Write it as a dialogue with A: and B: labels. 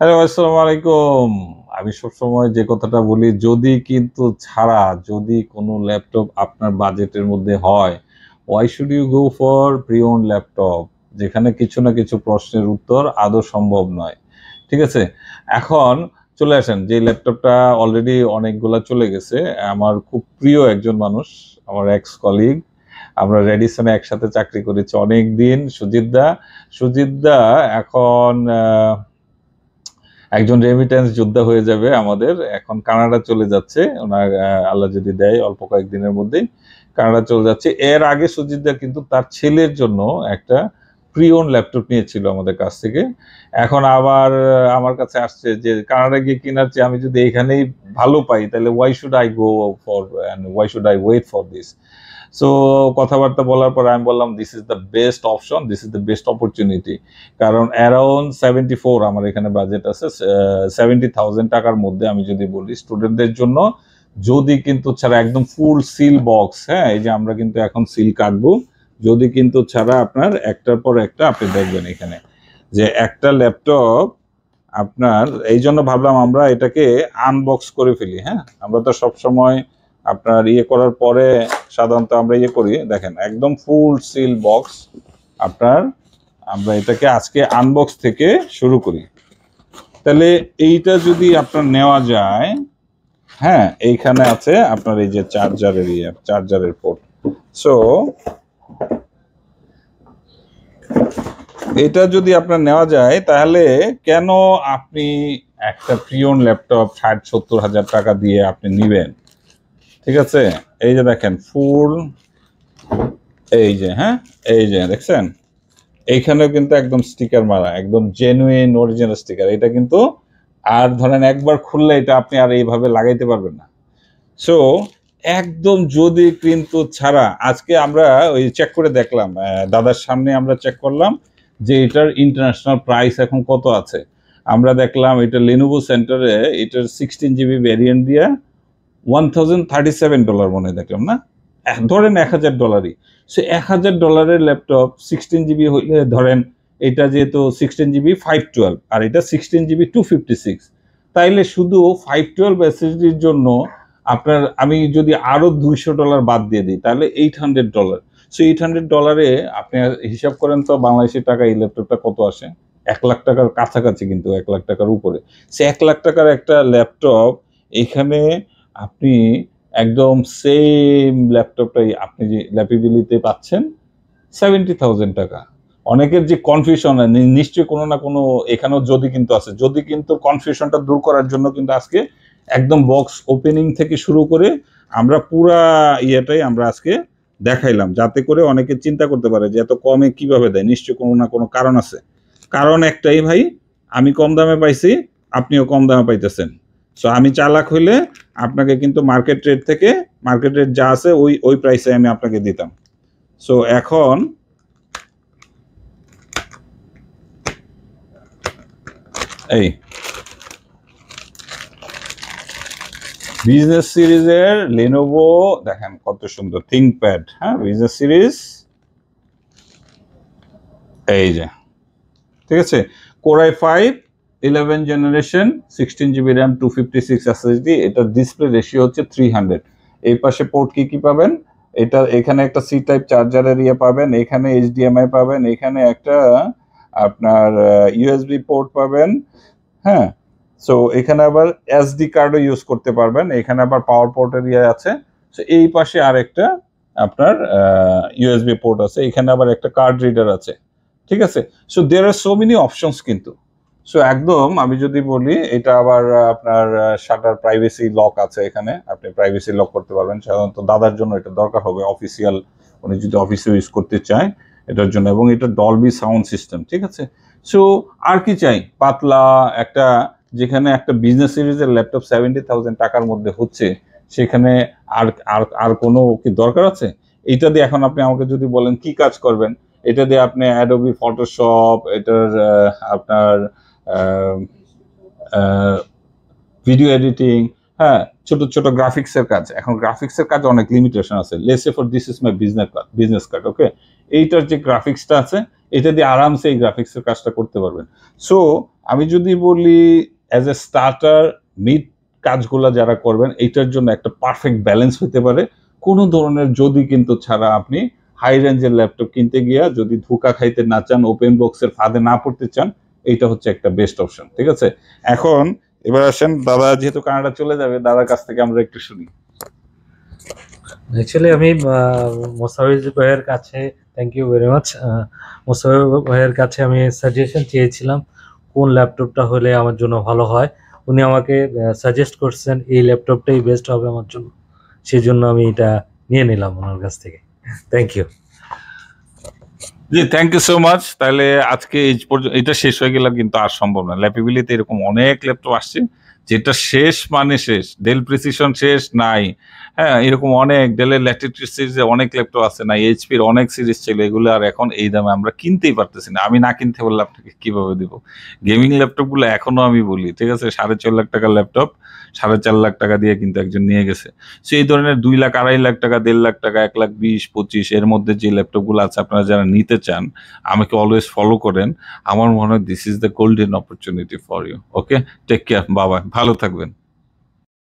A: Hello, আসসালামু আলাইকুম। আমি সবসময় যে কথাটা বলি, যদি কোনো ল্যাপটপ আপনার বাজেটের মধ্যে হয়, why should you go for pre-owned laptop? যেখানে কিছু না কিছু প্রশ্নের উত্তর আদৌ সম্ভব নয়। ঠিক আছে? এখন চলে আসেন, যে ল্যাপটপটা অলরেডি অনেকগুলা চলে গেছে। আমার খুব প্রিয় একজন মানুষ, আমার এক্স কলিগ। আমরা রেডিসনে একসাথে চাকরি করেছি অনেকদিন। সুজিত দা এখন একজন রেমিটেন্স যোদ্ধা হয়ে যাবে আমাদের। এখন কানাডা চলে যাচ্ছে ওনার, আল্লাহ যদি দেয় অল্প কয়েকদিনের মধ্যেই কানাডা চলে যাচ্ছে। এর আগে সুজিতদা কিন্তু তার ছেলের জন্য একটা প্রিয়ন ল্যাপটপ নিয়েছিল আমাদের কাছ থেকে। এখন আবার আমার কাছে আসছে যে কানাডা গিয়ে কেনার চেয়ে আমি যদি এখানেই ভালো পাই তাহলে why should I wait for this. So কথাবার্তা বলার পর আমি বললাম this is the best option, this is the best opportunity. কারণ অ্যারাউন্ড 74 আমার এখানে বাজেট আছে, 70,000 টাকার মধ্যে আমি যদি বলি স্টুডেন্টদের জন্য, যদি কিন্তু ছাড়া একদম ফুল সিল বক্স, হ্যাঁ এই যে আমরা কিন্তু এখন সিল কাটবো, যদি কিন্তু ছাড়া আপনার একটার পর একটা আপনি দেখবেন এখানে যে একটা ল্যাপটপ আপনার, এই জন্য ভাবলাম আমরা এটাকে আনবক্স করে ফেলি। হ্যাঁ, আমরা তো সব সময় আপনার ইয়ে করার পরে সাধারণত আমরা ইয়ে করি, দেখেন একদম ফুল সিল বক্স আপনার। আমরা এটাকে আজকে আনবক্স থেকে শুরু করি। তাহলে এইটা যদি আপনার নেওয়া যায়, হ্যাঁ এইখানে আছে আপনার এই যে চার্জারের পোর্ট। সো এটা যদি আপনার নেওয়া যায় তাহলে কেন আপনি একটা প্রিয়ন ল্যাপটপ 60-70 হাজার টাকা দিয়ে আপনি নিবেন? ঠিক আছে, এই যে দেখেন ফুল, এই যে হ্যাঁ, এই যে দেখছেন এইখানেও কিন্তু একদম স্টিকার মারা, একদম জেনুইন অরিজিনাল স্টিকার। এটা কিন্তু আর ধরেন একবার খুললে এটা আপনি আর এইভাবে লাগাইতে পারবেন না। সো একদম যদি কিন্তু ছাড়া, আজকে আমরা ওই চেক করে দেখলাম, দাদার সামনে আমরা চেক করলাম যে এটার ইন্টারন্যাশনাল প্রাইস এখন কত আছে। আমরা দেখলাম এটা লেনোভো সেন্টারে এটার 16 GB ভ্যারিয়েন্ট দিয়ে $1,037 মনে দেখলাম না, ধরেন $1,000। সে $1,000 ল্যাপটপ 16 GB হইলে ধরেন এটা যেহেতু 16 GB 512 আর এটা 16 GB 256, তাইলে শুধু 512 এসএসডির জন্য আপনার আমি যদি আরো $200 বাদ দিয়ে দিই তাহলে $800। সো $800 আপনি হিসাব করেন তো বাংলাদেশি টাকা এই ল্যাপটপটা কত আসে? 1 লাখ টাকার কাছাকাছি, কিন্তু 1 লাখ টাকার উপরে। সে 1 লাখ টাকার একটা ল্যাপটপ এখানে আপনি একদম সেম ল্যাপটপটাই আপনি যে ল্যাপিবিলিতে পাচ্ছেন 70,000 টাকা। অনেকের যে কনফিউশন, নিশ্চয়ই কোনো না কোনো এখানেও যদি কিন্তু আছে, যদি কিন্তু কনফিউশনটা দূর করার জন্য কিন্তু আজকে একদম বক্স ওপেনিং থেকে শুরু করে আমরা পুরা ইয়েটাই আমরা আজকে দেখাইলাম, যাতে করে অনেকে চিন্তা করতে পারে যে এত কমে কিভাবে দেয়। নিশ্চয়ই কোনো না কোনো কারণ আছে। কারণ একটাই ভাই, আমি কম দামে পাইছি, আপনিও কম দামে পাইতেছেন। সো আমি চালাক হইলে আপনাকে কিন্তু মার্কেট রেট যা আছে ওই ওই প্রাইসে আমি আপনাকে দিতাম। সো এখন এই বিজনেস সিরিজের লেনোভো দেখেন কত সুন্দর থিংকপ্যাড, হ্যাঁ বিজনেস সিরিজ, এই যে ঠিক আছে, Core i5 11 generation 16 GB RAM 256 SSD. এটার ডিসপ্লে রেশিও হচ্ছে 300। এই পাশে পোর্ট কি পাবেন, এটা এখানে একটা সি টাইপ চার্জারের ইয়ে পাবেন, এখানে এইচডিএমআই পাবেন, এখানে একটা আপনার ইউএসবি পোর্ট পাবেন। হ্যাঁ, সো এখানে আবার এসডি কার্ডও ইউজ করতে পারবেন, এখানে আবার পাওয়ার পোর্টের ইয়ে আছে। সো এই পাশে আরেকটা আপনার ইউএসবি পোর্ট আছে, এখানে আবার একটা কার্ড রিডার আছে। ঠিক আছে, so there are so many options কিন্তু। সো একদম আমি যদি বলি এটা আবার আপনার শাটার প্রাইভেসি লক আছে, এখানে আপনি প্রাইভেসি লক করতে পারবেন। সাধারণত দাদার জন্য এটা দরকার হবে, অফিসিয়াল উনি যদি অফিসে ইউজ করতে চায় এটার জন্য, এবং এটা ডলবি সাউন্ড সিস্টেম। ঠিক আছে, সো আর কি চাই, পাতলা একটা, যেখানে একটা বিজনেস সিরিজের ল্যাপটপ 70,000 টাকার মধ্যে হচ্ছে, সেখানে আর আর আর কোনো কি দরকার আছে? এইটা দিয়ে এখন আপনি আমাকে যদি বলেন কি কাজ করবেন, এটা দিয়ে আপনি অ্যাডোবি ফটোশপ, এটার আপনার ভিডিও এডিটিং, হ্যাঁ ছোট ছোট গ্রাফিক্সের কাজ, এখন গ্রাফিক্সের কাজ অনেক লিমিটেশন আছে। Let's say for this is my business card, okay, এইটার যে গ্রাফিক্সটা আছে এটা দিয়ে আরামসে এই গ্রাফিক্সের কাজটা করতে পারবেন। সো আমি যদি বলি অ্যাজ এ স্টার্টার মিড কাজগুলা যারা করবেন এইটার জন্য একটা পারফেক্ট ব্যালেন্স হতে পারে। কোনো ধরনের যদি কিন্তু ছাড়া আপনি হাই রেঞ্জের ল্যাপটপ কিনতে গিয়া যদি ধোঁকা খাইতে না চান, ওপেন বক্সের ফাঁদে না পড়তে চান, এইটা হচ্ছে একটা বেস্ট অপশন। ঠিক আছে, এখন এবার আসেন, দাদা যেহেতু কানাডা চলে যাবে, দাদার কাছ থেকে আমরা একটু শুনি।
B: অ্যাকচুয়ালি আমি মোসাফিজ ভাইয়ের কাছে, থ্যাংক ইউ ভেরি মাচ, মোসাফিজ ভাইয়ের কাছে আমি সাজেশন চেয়েছিলাম কোন ল্যাপটপটা হলে আমার জন্য ভালো হয়। উনি আমাকে সাজেস্ট করছেন এই ল্যাপটপটাই বেস্ট হবে আমার জন্য, সেই জন্য আমি এটা নিয়ে নিলাম ওনার কাছ থেকে। Thank you.
A: জি, থ্যাংক ইউ সো মাচ। তাহলে আজকে এই পর্যন্ত, এটা শেষ হয়ে গেলে কিন্তু আর সম্ভব না। ল্যাপিবিলিতে এরকম অনেক ল্যাপটপ আসছে যেটা শেষ মানে শেষ, ডেল প্রিসিশন শেষ নাই, হ্যাঁ এরকম অনেক ডেলের ল্যাটিটিউড সিরিজে অনেক ল্যাপটপ আছে না, এইচপির অনেক সিরিজ ছিল, এগুলো আর এখন এই দামে আমরা কিনতেই পারতেছি না। আমি না কিনতে বললে আপনাকে কিভাবে দিব? গেমিং ল্যাপটপগুলো এখনো আমি বলি, ঠিক আছে, 4.5 লাখ টাকার ল্যাপটপ 4.5 লাখ টাকা দিয়ে কিন্তু একজন নিয়ে গেছে। সো এই ধরনের 2 লাখ 2.5 লাখ টাকা 1.5 লাখ টাকা 1,20,25 এর মধ্যে যে ল্যাপটপগুলো আছে আপনারা যারা নিতে চান আমাকে অলওয়েজ ফলো করেন। আমার মনে হয় this is the golden opportunity for you. Okay, take care, বাবা, ভালো থাকবেন।